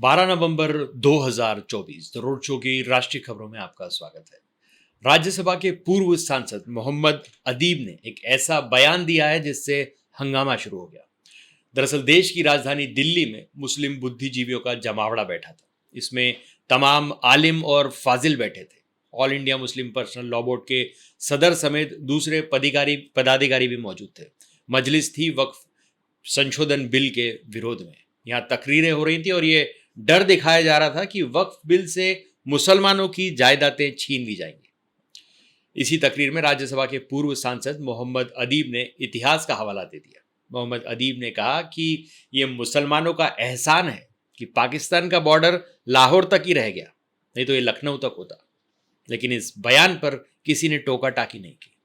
12 November 2024 the road show की राष्ट्रीय खबरों में आपका स्वागत है। राज्यसभा के पूर्व सांसद मोहम्मद अदीब ने एक ऐसा बयान दिया है जिससे हंगामा शुरू हो गया। दरअसल देश की राजधानी दिल्ली में मुस्लिम बुद्धिजीवियों का जमावड़ा बैठा था। इसमें तमाम आलिम और फाजिल बैठे थे। All India Muslim personal law board के सदर समेत दूसरे पदाधिकारी भी मौजूद थे। मजलिस थी वक्फ संशोधन बिल के विरोध में। यहाँ तकरीरें हो रही थी और ये डर दिखाया जा रहा था कि वक्फ बिल से मुसलमानों की जायदादें छीन ली जाएंगी। इसी तकरीर में राज्यसभा के पूर्व सांसद मोहम्मद अदीब ने इतिहास का हवाला दे दिया। मोहम्मद अदीब ने कहा कि ये मुसलमानों का एहसान है कि पाकिस्तान का बॉर्डर लाहौर तक ही रह गया, नहीं तो ये लखनऊ तक होता। लेकिन इस बयान पर किसी ने टोका टाकी नहीं की।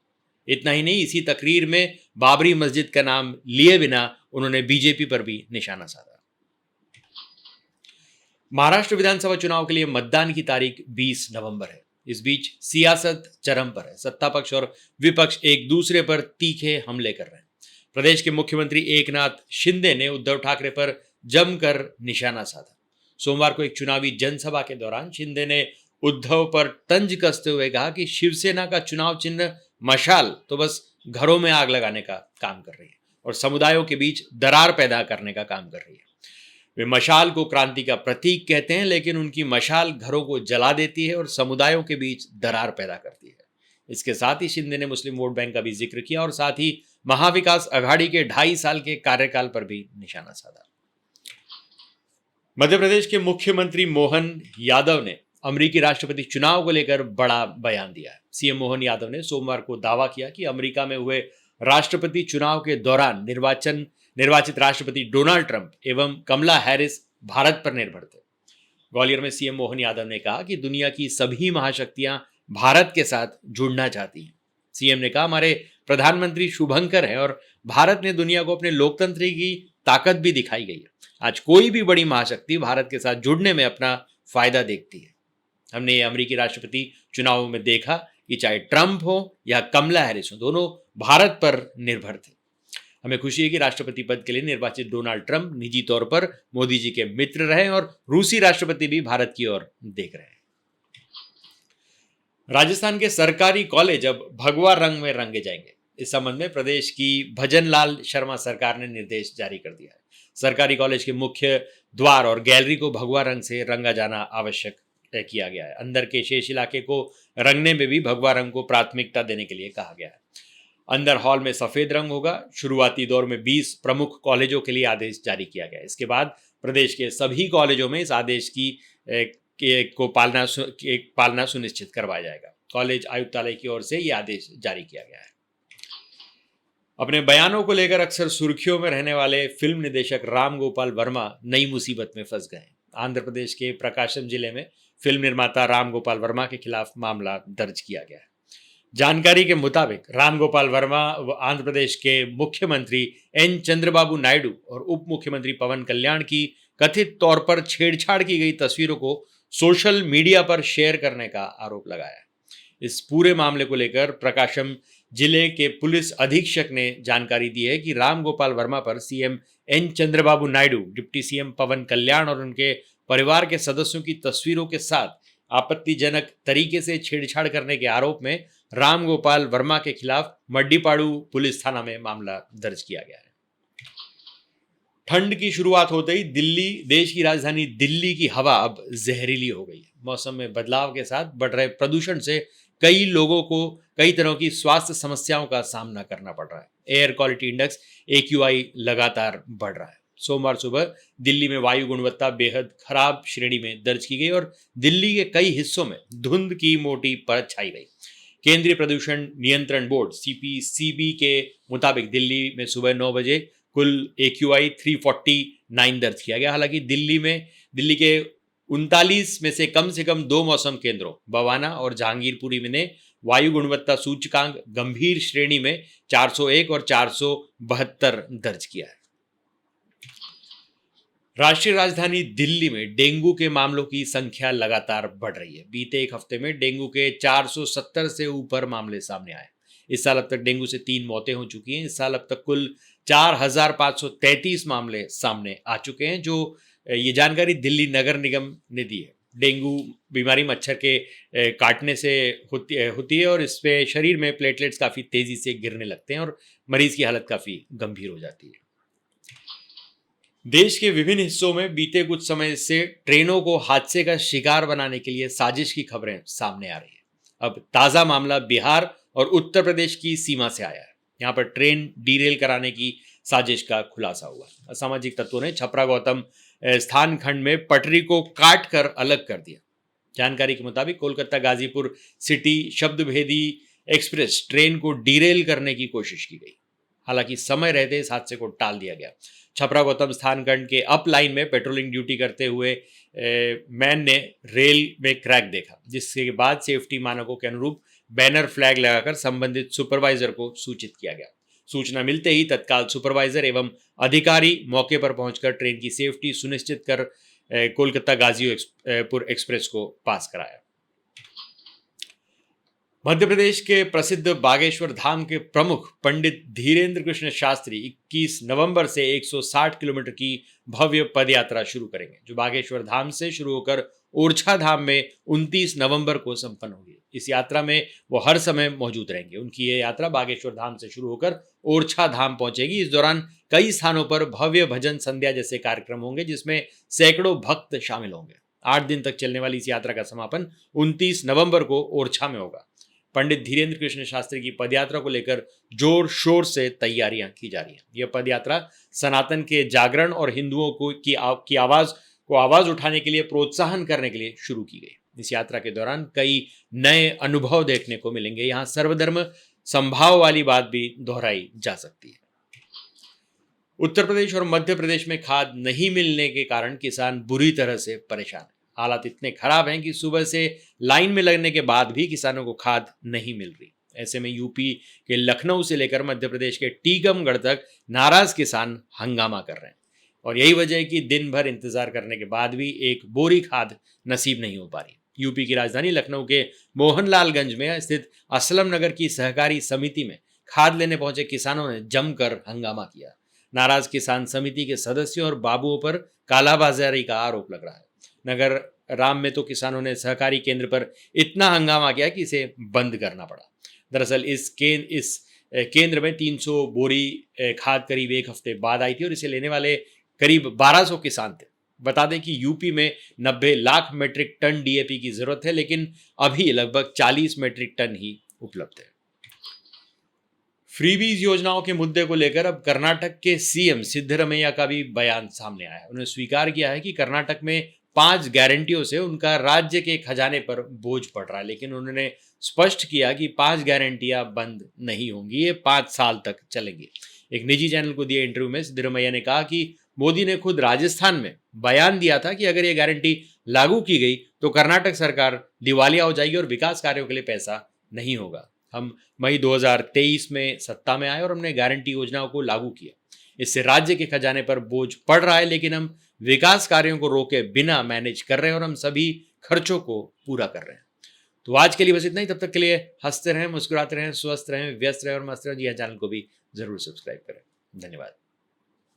इतना ही नहीं, इसी तकरीर में बाबरी मस्जिद का नाम लिए बिना उन्होंने बीजेपी पर भी निशाना साधा। महाराष्ट्र विधानसभा चुनाव के लिए मतदान की तारीख 20 नवंबर है। इस बीच सियासत चरम पर है। सत्ता पक्ष और विपक्ष एक दूसरे पर तीखे हमले कर रहे हैं। प्रदेश के मुख्यमंत्री एकनाथ शिंदे ने उद्धव ठाकरे पर जमकर निशाना साधा। सोमवार को एक चुनावी जनसभा के दौरान शिंदे ने उद्धव पर तंज कसते हुए कहा कि शिवसेना का चुनाव चिन्ह मशाल तो बस घरों में आग लगाने का काम कर रही है और समुदायों के बीच दरार पैदा करने का काम कर रही है। वे मशाल को क्रांति का प्रतीक कहते हैं, लेकिन उनकी मशाल घरों को जला देती है और समुदायों के बीच दरार पैदा करती है। इसके साथ ही शिंदे ने मुस्लिम वोट बैंक का भी जिक्र किया और साथ ही महाविकास अघाड़ी के 2.5 साल के कार्यकाल पर भी निशाना साधा। मध्य प्रदेश के मुख्यमंत्री मोहन यादव ने अमेरिकी राष्ट्रपति चुनाव को लेकर बड़ा बयान दिया है। सीएम मोहन यादव ने सोमवार को दावा किया कि अमेरिका में हुए राष्ट्रपति चुनाव के दौरान निर्वाचित राष्ट्रपति डोनाल्ड ट्रंप एवं कमला हैरिस भारत पर निर्भर थे। ग्वालियर में सीएम मोहन यादव ने कहा कि दुनिया की सभी महाशक्तियां भारत के साथ जुड़ना चाहती हैं। सीएम ने कहा, हमारे प्रधानमंत्री शुभंकर हैं और भारत ने दुनिया को अपने लोकतंत्र की ताकत भी दिखाई गई है। आज कोई भी बड़ी महाशक्ति भारत के साथ जुड़ने में अपना फायदा देखती है। हमने ये अमेरिकी राष्ट्रपति चुनावों में देखा कि चाहे ट्रंप हो या कमला हैरिस हो, दोनों भारत पर निर्भर थे। हमें खुशी है कि राष्ट्रपति पद के लिए निर्वाचित डोनाल्ड ट्रंप निजी तौर पर मोदी जी के मित्र रहे और रूसी राष्ट्रपति भी भारत की ओर देख रहे हैं। राजस्थान के सरकारी कॉलेज अब भगवा रंग में रंगे जाएंगे। इस संबंध में प्रदेश की भजन लाल शर्मा सरकार ने निर्देश जारी कर दिया है। सरकारी कॉलेज के मुख्य द्वार और गैलरी को भगवा रंग से रंगा जाना आवश्यक किया गया है। अंदर के शेष इलाके को रंगने में भी भगवा रंग को प्राथमिकता देने के लिए कहा गया है। अंदर हॉल में सफेद रंग होगा। शुरुआती दौर में 20 प्रमुख कॉलेजों के लिए आदेश जारी किया गया। इसके बाद प्रदेश के सभी कॉलेजों में इस आदेश की पालना सुनिश्चित करवाया जाएगा। कॉलेज आयुक्तालय की ओर से यह आदेश जारी किया गया है। अपने बयानों को लेकर अक्सर सुर्खियों में रहने वाले फिल्म निदेशक राम गोपाल वर्मा नई मुसीबत में फंस गए। आंध्र प्रदेश के प्रकाशम जिले में फिल्म निर्माता राम गोपाल वर्मा के खिलाफ मामला दर्ज किया गया है। जानकारी के मुताबिक राम गोपाल वर्मा आंध्र प्रदेश के मुख्यमंत्री एन चंद्रबाबू नायडू और उप मुख्यमंत्री पवन कल्याण की कथित तौर पर छेड़छाड़ की गई तस्वीरों को सोशल मीडिया पर शेयर करने का आरोप लगाया। इस पूरे मामले को लेकर प्रकाशम जिले के पुलिस अधीक्षक ने जानकारी दी है कि राम गोपाल वर्मा पर CM N Chandrababu Naidu, deputy CM Pawan Kalyan और उनके परिवार के सदस्यों की तस्वीरों के साथ आपत्तिजनक तरीके से छेड़छाड़ करने के आरोप में राम गोपाल वर्मा के खिलाफ मड्डीपाड़ू पुलिस थाना में मामला दर्ज किया गया है। ठंड की शुरुआत होते ही देश की राजधानी दिल्ली की हवा अब जहरीली हो गई है। मौसम में बदलाव के साथ बढ़ रहे प्रदूषण से कई लोगों को कई तरह की स्वास्थ्य समस्याओं का सामना करना पड़ रहा है। एयर क्वालिटी इंडेक्स AQI लगातार बढ़ रहा है। सोमवार सुबह दिल्ली में वायु गुणवत्ता बेहद खराब श्रेणी में दर्ज की गई और दिल्ली के कई हिस्सों में धुंध की मोटी परत छाई रही। केंद्रीय प्रदूषण नियंत्रण बोर्ड CPCB के मुताबिक दिल्ली में सुबह 9 बजे कुल AQI 349 दर्ज किया गया। हालांकि दिल्ली के 39 में से कम 2 मौसम केंद्रों बवाना और जहांगीरपुरी ने वायु गुणवत्ता सूचकांक गंभीर श्रेणी में 401 और 472 दर्ज किया है। राष्ट्रीय राजधानी दिल्ली में डेंगू के मामलों की संख्या लगातार बढ़ रही है। बीते एक हफ्ते में डेंगू के 470 से ऊपर मामले सामने आए। इस साल अब तक डेंगू से 3 मौतें हो चुकी हैं। इस साल अब तक कुल 4,533 मामले सामने आ चुके हैं, जो ये जानकारी दिल्ली नगर निगम ने दी है। डेंगू बीमारी मच्छर के काटने से होती है और इस पे शरीर में प्लेटलेट्स काफ़ी तेज़ी से गिरने लगते हैं और मरीज़ की हालत काफ़ी गंभीर हो जाती है। देश के विभिन्न हिस्सों में बीते कुछ समय से ट्रेनों को हादसे का शिकार बनाने के लिए साजिश की खबरें सामने आ रही है। अब ताज़ा मामला बिहार और उत्तर प्रदेश की सीमा से आया है। यहाँ पर ट्रेन डीरेल कराने की साजिश का खुलासा हुआ। असामाजिक तत्वों ने छपरा गौतम स्थान खंड में पटरी को काट कर अलग कर दिया। जानकारी के मुताबिक Kolkata Ghazipur city Shabdbhedi express train को डीरेल करने की कोशिश की गई। हालांकि समय रहते इस हादसे को टाल दिया गया। छपरा गौतम स्थान खंड के अप लाइन में पेट्रोलिंग ड्यूटी करते हुए मैन ने रेल में क्रैक देखा, जिसके बाद सेफ्टी मानकों के अनुरूप बैनर फ्लैग लगाकर संबंधित सुपरवाइजर को सूचित किया गया। सूचना मिलते ही तत्काल सुपरवाइजर एवं अधिकारी मौके पर पहुंचकर ट्रेन की सेफ्टी सुनिश्चित कर कोलकाता गाजीपुर एक्सप्रेस को पास कराया। मध्य प्रदेश के प्रसिद्ध बागेश्वर धाम के प्रमुख पंडित धीरेन्द्र कृष्ण शास्त्री 21 नवंबर से 160 किलोमीटर की भव्य पदयात्रा शुरू करेंगे, जो बागेश्वर धाम से शुरू होकर ओरछा धाम में 29 नवंबर को संपन्न होगी। इस यात्रा में वो हर समय मौजूद रहेंगे। उनकी ये यात्रा बागेश्वर धाम से शुरू होकर ओरछा धाम पहुंचेगी। इस दौरान कई स्थानों पर भव्य भजन संध्या जैसे कार्यक्रम होंगे, जिसमें सैकड़ों भक्त शामिल होंगे। 8 दिन तक चलने वाली इस यात्रा का समापन 29 नवंबर को ओरछा में होगा। पंडित धीरेन्द्र कृष्ण शास्त्री की पदयात्रा को लेकर जोर शोर से तैयारियां की जा रही हैं। यह पदयात्रा सनातन के जागरण और हिंदुओं की आवाज उठाने के लिए प्रोत्साहन करने के लिए शुरू की गई। इस यात्रा के दौरान कई नए अनुभव देखने को मिलेंगे। यहाँ सर्वधर्म संभाव वाली बात भी दोहराई जा सकती है। उत्तर प्रदेश और मध्य प्रदेश में खाद नहीं मिलने के कारण किसान बुरी तरह से परेशान हैं। हालात इतने खराब हैं कि सुबह से लाइन में लगने के बाद भी किसानों को खाद नहीं मिल रही। ऐसे में यूपी के लखनऊ से लेकर मध्य प्रदेश के टीकमगढ़ तक नाराज किसान हंगामा कर रहे हैं और यही वजह है कि दिन भर इंतजार करने के बाद भी एक बोरी खाद नसीब नहीं हो पा रही। यूपी की राजधानी लखनऊ के मोहनलालगंज में स्थित असलम नगर की सहकारी समिति में खाद लेने पहुंचे किसानों ने जमकर हंगामा किया। नाराज किसान समिति के सदस्यों और बाबुओं पर कालाबाजारी का आरोप लग रहा है। नगर राम में तो किसानों ने सहकारी केंद्र पर इतना हंगामा किया कि इसे बंद करना पड़ा। दरअसल इस केंद्र में 300 बोरी खाद करीब एक हफ्ते बाद आई थी और इसे लेने वाले करीब 1200 किसान थे। बता दें कि यूपी में 90 लाख मीट्रिक टन डीएपी की जरूरत है, लेकिन अभी लगभग 40 मीट्रिक टन ही उपलब्ध है। फ्रीबीज योजनाओं के मुद्दे को लेकर अब कर्नाटक के सीएम सिद्धरमैया का भी बयान सामने आया है। उन्होंने स्वीकार किया है कि कर्नाटक में 5 गारंटियों से उनका राज्य के खजाने पर बोझ पड़ रहा है, लेकिन उन्होंने स्पष्ट किया कि 5 गारंटियां बंद नहीं होंगी, ये 5 साल तक चलेंगी। एक निजी चैनल को दिए इंटरव्यू में सिद्धरमैया ने कहा कि मोदी ने खुद राजस्थान में बयान दिया था कि अगर ये गारंटी लागू की गई तो कर्नाटक सरकार दिवालिया हो जाएगी और विकास कार्यों के लिए पैसा नहीं होगा। हम मई 2023 में सत्ता में आए और हमने गारंटी योजनाओं को लागू किया। इससे राज्य के खजाने पर बोझ पड़ रहा है, लेकिन हम विकास कार्यों को रोके बिना मैनेज कर रहे हैं और हम सभी खर्चों को पूरा कर रहे हैं। तो आज के लिए बस इतना ही। तब तक के लिए हंसते रहें, मुस्कुराते रहें, स्वस्थ रहें, व्यस्त रहें और मस्त रहें। जी हाँ, चैनल को भी जरूर सब्सक्राइब करें। धन्यवाद।